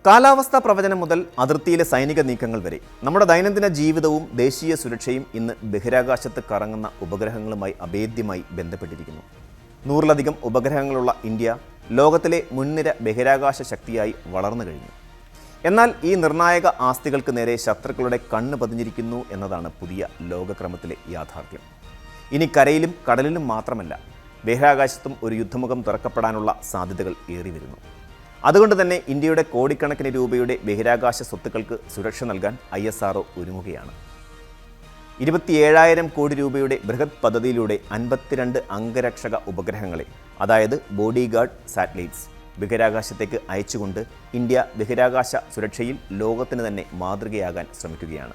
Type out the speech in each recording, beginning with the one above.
കാലാവസ്ഥാ പ്രവചനം മുതൽ അതിർത്തിയിലെ സൈനിക നീക്കങ്ങൾ വരെ നമ്മുടെ ദൈനംദിന ജീവിതവും ദേശീയ സുരക്ഷയും ഇന്ന് ബഹിരാകാശത്ത് കറങ്ങുന്ന ഉപഗ്രഹങ്ങളുമായി അഭേദ്യമായി ബന്ധപ്പെട്ടിരിക്കുന്നു. 100-ലധികം ഉപഗ്രഹങ്ങളുള്ള ഇന്ത്യ ലോകത്തിലെ മുൻനിര ബഹിരാകാശ ശക്തിയായി വളർന്നു കഴിഞ്ഞു. എന്നാൽ ഈ നിർണായക ആസ്തികൾക്ക് നേരെ ശത്രുക്കളുടെ കണ്ണ് പതിഞ്ഞിരിക്കുന്നു എന്നതാണ് പുതിയ ലോകക്രമത്തിലെ യാഥാർത്ഥ്യം. ഇനി കരയിലും കടലിലും മാത്രമല്ല, ബഹിരാകാശത്തും ഒരു യുദ്ധമുഖം തുറക്കപ്പെടാനുള്ള സാധ്യതകൾ ഏറി വരുന്നു. അതുകൊണ്ട് തന്നെ ഇന്ത്യയുടെ കോടിക്കണക്കിന് രൂപയുടെ ബഹിരാകാശ സ്വത്തുക്കൾക്ക് സുരക്ഷ നൽകാൻ ISRO ഒരുങ്ങുകയാണ്. 27,000 കോടി രൂപയുടെ ബൃഹത് പദ്ധതിയിലൂടെ 52 അംഗരക്ഷക ഉപഗ്രഹങ്ങളെ, അതായത് ബോഡി ഗാർഡ് സാറ്റലൈറ്റ്സ്, ബഹിരാകാശത്തേക്ക് അയച്ചുകൊണ്ട് ഇന്ത്യ ബഹിരാകാശ സുരക്ഷയിൽ ലോകത്തിന് തന്നെ മാതൃകയാകാൻ ശ്രമിക്കുകയാണ്.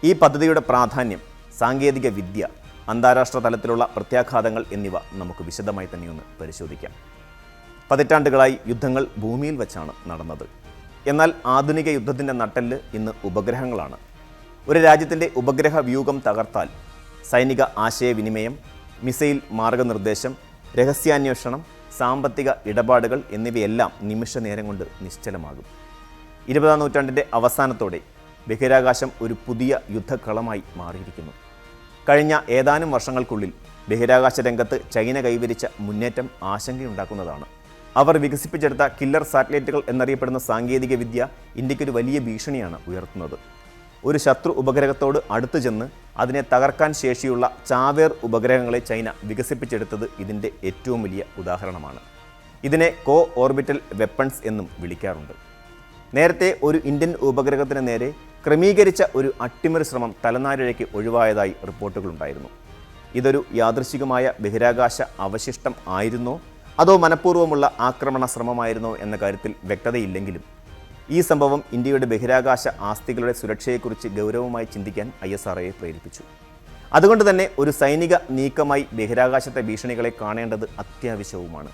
ഈ പദ്ധതിയുടെ പ്രാധാന്യം, സാങ്കേതിക വിദ്യ, അന്താരാഷ്ട്ര തലത്തിലുള്ള പ്രത്യാഘാതങ്ങൾ എന്നിവ നമുക്ക് വിശദമായി തന്നെയൊന്ന് പരിശോധിക്കാം. പതിറ്റാണ്ടുകളായി യുദ്ധങ്ങൾ ഭൂമിയിൽ വച്ചാണ് നടന്നത്. എന്നാൽ ആധുനിക യുദ്ധത്തിൻ്റെ നട്ടെല്ല് ഇന്ന് ഉപഗ്രഹങ്ങളാണ്. ഒരു രാജ്യത്തിൻ്റെ ഉപഗ്രഹ വ്യൂഹം തകർത്താൽ സൈനിക ആശയവിനിമയം, മിസൈൽ മാർഗനിർദ്ദേശം, രഹസ്യാന്വേഷണം, സാമ്പത്തിക ഇടപാടുകൾ എന്നിവയെല്ലാം നിമിഷ നേരം കൊണ്ട് നിശ്ചലമാകും. 20-ാം നൂറ്റാണ്ടിൻ്റെ അവസാനത്തോടെ ബഹിരാകാശം ഒരു പുതിയ യുദ്ധക്കളമായി മാറിയിരിക്കുന്നു. കഴിഞ്ഞ ഏതാനും വർഷങ്ങൾക്കുള്ളിൽ ബഹിരാകാശ രംഗത്ത് ചൈന കൈവരിച്ച മുന്നേറ്റം ആശങ്കയുണ്ടാക്കുന്നതാണ്. അവർ വികസിപ്പിച്ചെടുത്ത കില്ലർ സാറ്റലൈറ്റുകൾ എന്നറിയപ്പെടുന്ന സാങ്കേതിക വിദ്യ ഇന്ത്യക്കൊരു വലിയ ഭീഷണിയാണ് ഉയർത്തുന്നത്. ഒരു ശത്രു ഉപഗ്രഹത്തോട് അടുത്തു ചെന്ന് അതിനെ തകർക്കാൻ ശേഷിയുള്ള ചാവേർ ഉപഗ്രഹങ്ങളെ ചൈന വികസിപ്പിച്ചെടുത്തത് ഇതിൻ്റെ ഏറ്റവും വലിയ ഉദാഹരണമാണ്. ഇതിനെ കോ ഓർബിറ്റൽ വെപ്പൺസ് എന്നും വിളിക്കാറുണ്ട്. നേരത്തെ ഒരു ഇന്ത്യൻ ഉപഗ്രഹത്തിന് നേരെ ക്രമീകരിച്ച ഒരു അട്ടിമറി ശ്രമം തലനാരിഴയ്ക്ക് ഒഴിവായതായി റിപ്പോർട്ടുകളുണ്ടായിരുന്നു. ഇതൊരു യാദൃശ്ചികമായ ബഹിരാകാശ അവശിഷ്ടം ആയിരുന്നോ അതോ മനഃപൂർവ്വമുള്ള ആക്രമണ ശ്രമമായിരുന്നോ എന്ന കാര്യത്തിൽ വ്യക്തതയില്ലെങ്കിലും ഈ സംഭവം ഇന്ത്യയുടെ ബഹിരാകാശ ആസ്തികളുടെ സുരക്ഷയെക്കുറിച്ച് ഗൗരവമായി ചിന്തിക്കാൻ ISROയെ പ്രേരിപ്പിച്ചു. അതുകൊണ്ട് തന്നെ ഒരു സൈനിക നീക്കമായി ബഹിരാകാശത്തെ ഭീഷണികളെ കാണേണ്ടത് അത്യാവശ്യവുമാണ്.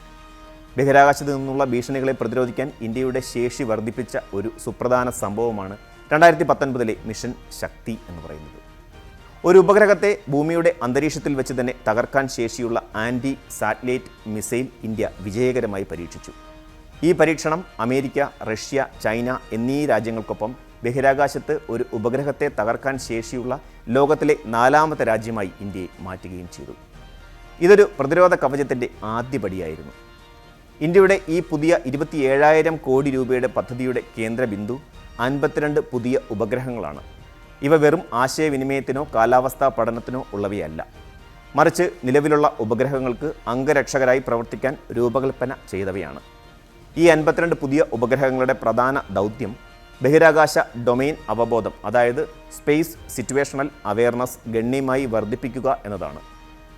ബഹിരാകാശത്ത് നിന്നുള്ള ഭീഷണികളെ പ്രതിരോധിക്കാൻ ഇന്ത്യയുടെ ശേഷി വർദ്ധിപ്പിച്ച ഒരു സുപ്രധാന സംഭവമാണ് 2019 മിഷൻ ശക്തി എന്ന് പറയുന്നത്. ഒരു ഉപഗ്രഹത്തെ ഭൂമിയുടെ അന്തരീക്ഷത്തിൽ വെച്ച് തന്നെ തകർക്കാൻ ശേഷിയുള്ള ആൻറ്റി സാറ്റലൈറ്റ് മിസൈൽ ഇന്ത്യ വിജയകരമായി പരീക്ഷിച്ചു. ഈ പരീക്ഷണം അമേരിക്ക, റഷ്യ, ചൈന എന്നീ രാജ്യങ്ങൾക്കൊപ്പം ബഹിരാകാശത്ത് ഒരു ഉപഗ്രഹത്തെ തകർക്കാൻ ശേഷിയുള്ള ലോകത്തിലെ 4ാമത്തെ രാജ്യമായി ഇന്ത്യയെ മാറ്റുകയും ചെയ്തു. ഇതൊരു പ്രതിരോധ കവചത്തിൻ്റെ ആദ്യപടിയായിരുന്നു. ഇന്ത്യയുടെ ഈ പുതിയ 27,000 കോടി രൂപയുടെ പദ്ധതിയുടെ കേന്ദ്ര ബിന്ദു 52 പുതിയ ഉപഗ്രഹങ്ങളാണ്. ഇവ വെറും ആശയവിനിമയത്തിനോ കാലാവസ്ഥാ പഠനത്തിനോ ഉള്ളവയല്ല, മറിച്ച് നിലവിലുള്ള ഉപഗ്രഹങ്ങൾക്ക് അംഗരക്ഷകരായി പ്രവർത്തിക്കാൻ രൂപകൽപ്പന ചെയ്തവയാണ്. ഈ 52 പുതിയ ഉപഗ്രഹങ്ങളുടെ പ്രധാന ദൗത്യം ബഹിരാകാശ ഡൊമെയിൻ അവബോധം, അതായത് സ്പേസ് സിറ്റുവേഷണൽ അവെയർനെസ് ഗണ്യമായി വർദ്ധിപ്പിക്കുക എന്നതാണ്.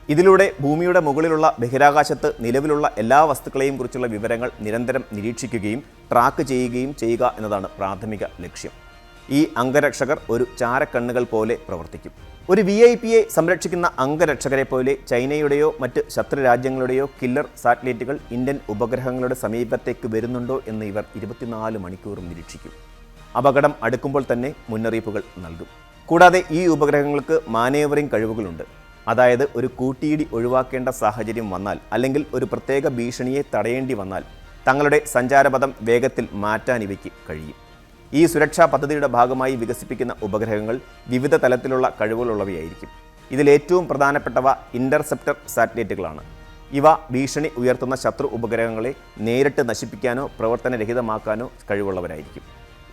ഇതിലൂടെ ഭൂമിയുടെ മുകളിലുള്ള ബഹിരാകാശത്ത് നിലവിലുള്ള എല്ലാ വസ്തുക്കളെയും കുറിച്ചുള്ള വിവരങ്ങൾ നിരന്തരം നിരീക്ഷിക്കുകയും ട്രാക്ക് ചെയ്യുകയും ചെയ്യുക എന്നതാണ് പ്രാഥമിക ലക്ഷ്യം. ഈ അംഗരക്ഷകർ ഒരു ചാരക്കണ്ണുകൾ പോലെ പ്രവർത്തിക്കും. ഒരു VIPയെ സംരക്ഷിക്കുന്ന അംഗരക്ഷകരെ പോലെ ചൈനയുടെയോ മറ്റ് ശത്രു രാജ്യങ്ങളുടെയോ കില്ലർ സാറ്റലൈറ്റുകൾ ഇന്ത്യൻ ഉപഗ്രഹങ്ങളുടെ സമീപത്തേക്ക് വരുന്നുണ്ടോ എന്ന് ഇവർ 24 മണിക്കൂറും നിരീക്ഷിക്കും. അപകടം അടുക്കുമ്പോൾ തന്നെ മുന്നറിയിപ്പുകൾ നൽകും. കൂടാതെ ഈ ഉപഗ്രഹങ്ങൾക്ക് മാനേവറിംഗ് കഴിവുകളുണ്ട്. അതായത് ഒരു കൂട്ടിയിടി ഒഴിവാക്കേണ്ട സാഹചര്യം വന്നാൽ അല്ലെങ്കിൽ ഒരു പ്രത്യേക ഭീഷണിയെ തടയേണ്ടി വന്നാൽ തങ്ങളുടെ സഞ്ചാരപഥം വേഗത്തിൽ മാറ്റാൻ ഇവയ്ക്ക് കഴിയും. ഈ സുരക്ഷാ പദ്ധതിയുടെ ഭാഗമായി വികസിപ്പിക്കുന്ന ഉപഗ്രഹങ്ങൾ വിവിധ തലത്തിലുള്ള കഴിവുകളുള്ളവയായിരിക്കും. ഇതിലേറ്റവും പ്രധാനപ്പെട്ടവ ഇൻ്റർസെപ്റ്റർ സാറ്റലൈറ്റുകളാണ്. ഇവ ഭീഷണി ഉയർത്തുന്ന ശത്രു ഉപഗ്രഹങ്ങളെ നേരിട്ട് നശിപ്പിക്കാനോ പ്രവർത്തനരഹിതമാക്കാനോ കഴിവുള്ളവരായിരിക്കും.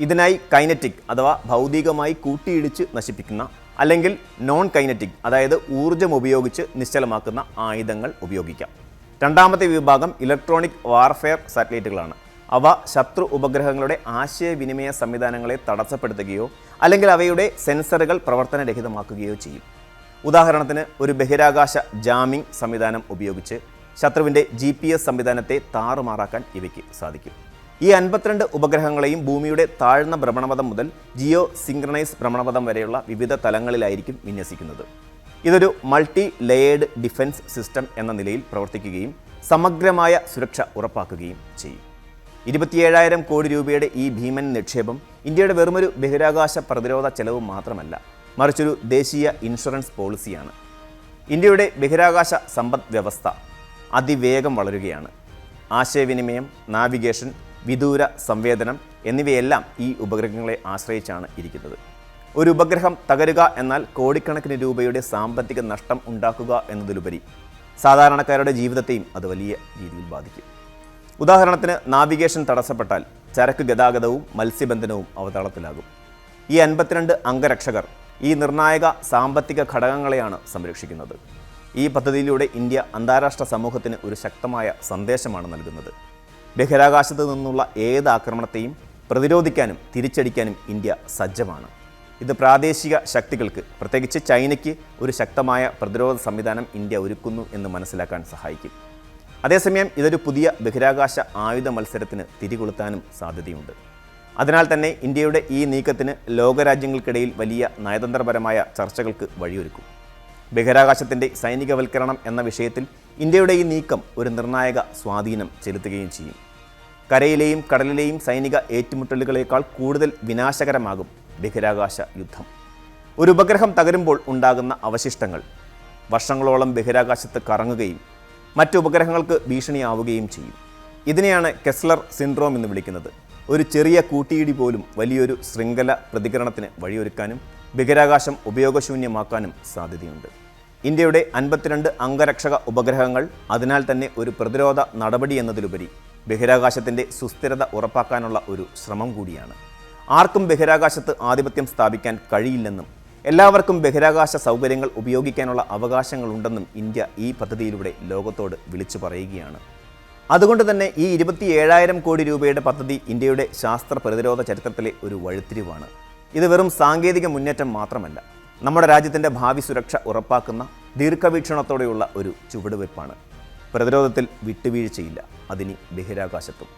ഇതിനായി കൈനറ്റിക് അഥവാ ഭൗതികമായി കൂട്ടിയിടിച്ച് നശിപ്പിക്കുന്ന അല്ലെങ്കിൽ നോൺ കൈനറ്റിക്, അതായത് ഊർജ്ജം ഉപയോഗിച്ച് നിശ്ചലമാക്കുന്ന ആയുധങ്ങൾ ഉപയോഗിക്കാം. രണ്ടാമത്തെ വിഭാഗം ഇലക്ട്രോണിക് വാർഫെയർ സാറ്റലൈറ്റുകളാണ്. അവ ശത്രു ഉപഗ്രഹങ്ങളുടെ ആശയവിനിമയ സംവിധാനങ്ങളെ തടസ്സപ്പെടുത്തുകയോ അല്ലെങ്കിൽ അവയുടെ സെൻസറുകൾ പ്രവർത്തനരഹിതമാക്കുകയോ ചെയ്യും. ഉദാഹരണത്തിന് ഒരു ബഹിരാകാശ ജാമിംഗ് സംവിധാനം ഉപയോഗിച്ച് ശത്രുവിൻ്റെ GPS സംവിധാനത്തെ താറുമാറാക്കാൻ ഇവയ്ക്ക് സാധിക്കും. ഈ 52 ഉപഗ്രഹങ്ങളെയും ഭൂമിയുടെ താഴ്ന്ന ഭ്രമണപഥം മുതൽ ജിയോ സിങ്ക്രണൈസ് ഭ്രമണപഥം വരെയുള്ള വിവിധ തലങ്ങളിലായിരിക്കും വിന്യസിക്കുന്നത്. ഇതൊരു മൾട്ടി ലെയേർഡ് ഡിഫൻസ് സിസ്റ്റം എന്ന നിലയിൽ പ്രവർത്തിക്കുകയും സമഗ്രമായ സുരക്ഷ ഉറപ്പാക്കുകയും ചെയ്യും. 27,000 കോടി രൂപയുടെ ഈ ഭീമൻ നിക്ഷേപം ഇന്ത്യയുടെ വെറുമൊരു ബഹിരാകാശ പ്രതിരോധ ചെലവ് മാത്രമല്ല, മറിച്ചൊരു ദേശീയ ഇൻഷുറൻസ് പോളിസിയാണ്. ഇന്ത്യയുടെ ബഹിരാകാശ സമ്പദ് വ്യവസ്ഥ അതിവേഗം വളരുകയാണ്. ആശയവിനിമയം, നാവിഗേഷൻ, വിദൂര സംവേദനം എന്നിവയെല്ലാം ഈ ഉപഗ്രഹങ്ങളെ ആശ്രയിച്ചാണ് ഇരിക്കുന്നത്. ഒരു ഉപഗ്രഹം തകരുക എന്നാൽ കോടിക്കണക്കിന് രൂപയുടെ സാമ്പത്തിക നഷ്ടം ഉണ്ടാക്കുക എന്നതിലുപരി സാധാരണക്കാരുടെ ജീവിതത്തെയും അത് വലിയ രീതിയിൽ ബാധിക്കും. ഉദാഹരണത്തിന് നാവിഗേഷൻ തടസ്സപ്പെട്ടാൽ ചരക്ക് ഗതാഗതവും മത്സ്യബന്ധനവും അവതാളത്തിലാകും. ഈ 52 അംഗരക്ഷകർ ഈ നിർണായക സാമ്പത്തിക ഘടകങ്ങളെയാണ് സംരക്ഷിക്കുന്നത്. ഈ പദ്ധതിയിലൂടെ ഇന്ത്യ അന്താരാഷ്ട്ര സമൂഹത്തിന് ഒരു ശക്തമായ സന്ദേശമാണ് നൽകുന്നത്. ബഹിരാകാശത്ത് നിന്നുള്ള ഏത് ആക്രമണത്തെയും പ്രതിരോധിക്കാനും തിരിച്ചടിക്കാനും ഇന്ത്യ സജ്ജമാണ്. ഇത് പ്രാദേശിക ശക്തികൾക്ക്, പ്രത്യേകിച്ച് ചൈനയ്ക്ക് ഒരു ശക്തമായ പ്രതിരോധ സംവിധാനം ഇന്ത്യ ഒരുക്കുന്നു എന്ന് മനസ്സിലാക്കാൻ സഹായിക്കും. അതേസമയം ഇതൊരു പുതിയ ബഹിരാകാശ ആയുധ മത്സരത്തിന് തിരികൊളുത്താനും സാധ്യതയുണ്ട്. അതിനാൽ തന്നെ ഇന്ത്യയുടെ ഈ നീക്കത്തിന് ലോകരാജ്യങ്ങൾക്കിടയിൽ വലിയ നയതന്ത്രപരമായ ചർച്ചകൾക്ക് വഴിയൊരുക്കും. ബഹിരാകാശത്തിൻ്റെ സൈനികവൽക്കരണം എന്ന വിഷയത്തിൽ ഇന്ത്യയുടെ ഈ നീക്കം ഒരു നിർണായക സ്വാധീനം ചെലുത്തുകയും ചെയ്യും. കരയിലെയും കടലിലെയും സൈനിക ഏറ്റുമുട്ടലുകളേക്കാൾ കൂടുതൽ വിനാശകരമാകും ബഹിരാകാശ യുദ്ധം. ഒരു ഉപഗ്രഹം തകരുമ്പോൾ ഉണ്ടാകുന്ന അവശിഷ്ടങ്ങൾ വർഷങ്ങളോളം ബഹിരാകാശത്ത് കറങ്ങുകയും മറ്റ് ഉപഗ്രഹങ്ങൾക്ക് ഭീഷണിയാവുകയും ചെയ്യും. ഇതിനെയാണ് കെസ്ലർ സിൻഡ്രോം എന്ന് വിളിക്കുന്നത്. ഒരു ചെറിയ കൂട്ടിയിടി പോലും വലിയൊരു ശൃംഖല പ്രതികരണത്തിന് വഴിയൊരുക്കാനും ബഹിരാകാശം ഉപയോഗശൂന്യമാക്കാനും സാധ്യതയുണ്ട്. ഇന്ത്യയുടെ 52 അംഗരക്ഷക ഉപഗ്രഹങ്ങൾ അതിനാൽ തന്നെ ഒരു പ്രതിരോധ നടപടി എന്നതിലുപരി ബഹിരാകാശത്തിൻ്റെ സുസ്ഥിരത ഉറപ്പാക്കാനുള്ള ഒരു ശ്രമം കൂടിയാണ്. ആർക്കും ബഹിരാകാശത്ത് ആധിപത്യം സ്ഥാപിക്കാൻ കഴിയില്ലെന്നും എല്ലാവർക്കും ബഹിരാകാശ സൗകര്യങ്ങൾ ഉപയോഗിക്കാനുള്ള അവകാശങ്ങളുണ്ടെന്നും ഇന്ത്യ ഈ പദ്ധതിയിലൂടെ ലോകത്തോട് വിളിച്ചു പറയുകയാണ്. അതുകൊണ്ട് തന്നെ ഈ 27,000 കോടി രൂപയുടെ പദ്ധതി ഇന്ത്യയുടെ ശാസ്ത്ര പ്രതിരോധ ചരിത്രത്തിലെ ഒരു വഴിത്തിരിവാണ്. ഇത് വെറും സാങ്കേതിക മുന്നേറ്റം മാത്രമല്ല, നമ്മുടെ രാജ്യത്തിൻ്റെ ഭാവി സുരക്ഷ ഉറപ്പാക്കുന്ന ദീർഘവീക്ഷണത്തോടെയുള്ള ഒരു ചുവടുവയ്പ്പാണ്. പ്രതിരോധത്തിൽ വിട്ടുവീഴ്ചയില്ല, അതിനി ബഹിരാകാശത്തും.